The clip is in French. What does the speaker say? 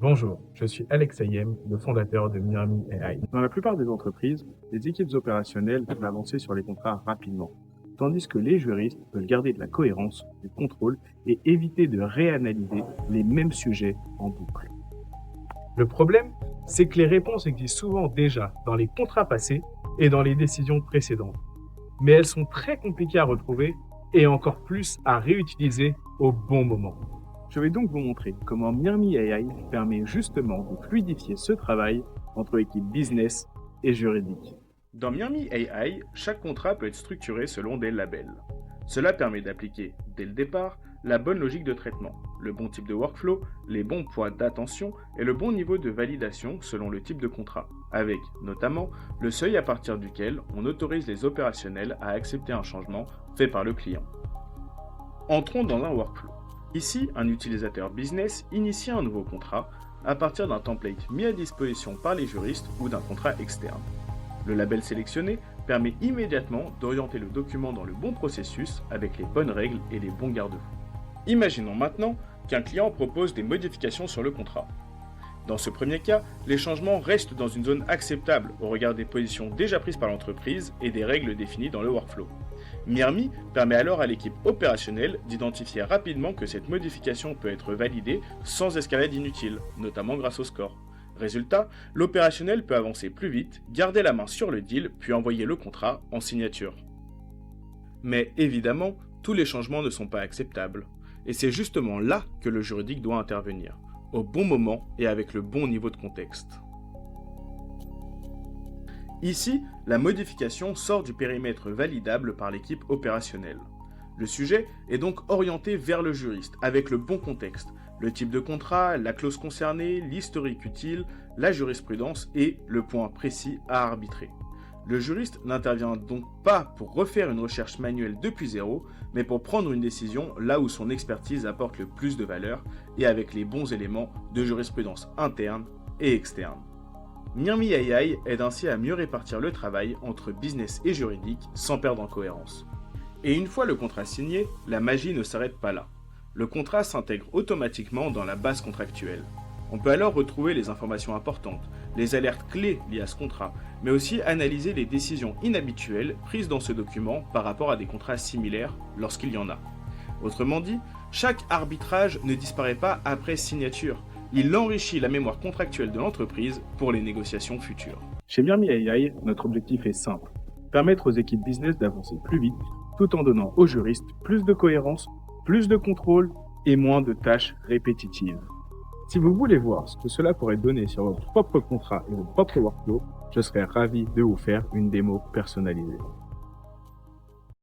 Bonjour, je suis Alex Ayem, le fondateur de Mirami AI. Dans la plupart des entreprises, les équipes opérationnelles veulent avancer sur les contrats rapidement, tandis que les juristes veulent garder de la cohérence, du contrôle et éviter de réanalyser les mêmes sujets en boucle. Le problème, c'est que les réponses existent souvent déjà dans les contrats passés et dans les décisions précédentes. Mais elles sont très compliquées à retrouver et encore plus à réutiliser au bon moment. Je vais donc vous montrer comment Mirami AI permet justement de fluidifier ce travail entre équipes business et juridique. Dans Mirami AI, chaque contrat peut être structuré selon des labels. Cela permet d'appliquer, dès le départ, la bonne logique de traitement, le bon type de workflow, les bons points d'attention et le bon niveau de validation selon le type de contrat, avec, notamment, le seuil à partir duquel on autorise les opérationnels à accepter un changement fait par le client. Entrons dans un workflow. Ici, un utilisateur business initie un nouveau contrat à partir d'un template mis à disposition par les juristes ou d'un contrat externe. Le label sélectionné permet immédiatement d'orienter le document dans le bon processus avec les bonnes règles et les bons garde-fous. Imaginons maintenant qu'un client propose des modifications sur le contrat. Dans ce premier cas, les changements restent dans une zone acceptable au regard des positions déjà prises par l'entreprise et des règles définies dans le workflow. Mirami permet alors à l'équipe opérationnelle d'identifier rapidement que cette modification peut être validée sans escalade inutile, notamment grâce au score. Résultat, l'opérationnel peut avancer plus vite, garder la main sur le deal, puis envoyer le contrat en signature. Mais évidemment, tous les changements ne sont pas acceptables. Et c'est justement là que le juridique doit intervenir, au bon moment et avec le bon niveau de contexte. Ici, la modification sort du périmètre validable par l'équipe opérationnelle. Le sujet est donc orienté vers le juriste, avec le bon contexte, le type de contrat, la clause concernée, l'historique utile, la jurisprudence et le point précis à arbitrer. Le juriste n'intervient donc pas pour refaire une recherche manuelle depuis zéro, mais pour prendre une décision là où son expertise apporte le plus de valeur et avec les bons éléments de jurisprudence interne et externe. Mirami AI aide ainsi à mieux répartir le travail entre business et juridique sans perdre en cohérence. Et une fois le contrat signé, la magie ne s'arrête pas là. Le contrat s'intègre automatiquement dans la base contractuelle. On peut alors retrouver les informations importantes, les alertes clés liées à ce contrat, mais aussi analyser les décisions inhabituelles prises dans ce document par rapport à des contrats similaires lorsqu'il y en a. Autrement dit, chaque arbitrage ne disparaît pas après signature. Il enrichit la mémoire contractuelle de l'entreprise pour les négociations futures. Chez Mirami AI, notre objectif est simple, permettre aux équipes business d'avancer plus vite, tout en donnant aux juristes plus de cohérence, plus de contrôle et moins de tâches répétitives. Si vous voulez voir ce que cela pourrait donner sur votre propre contrat et votre propre workflow, je serais ravi de vous faire une démo personnalisée.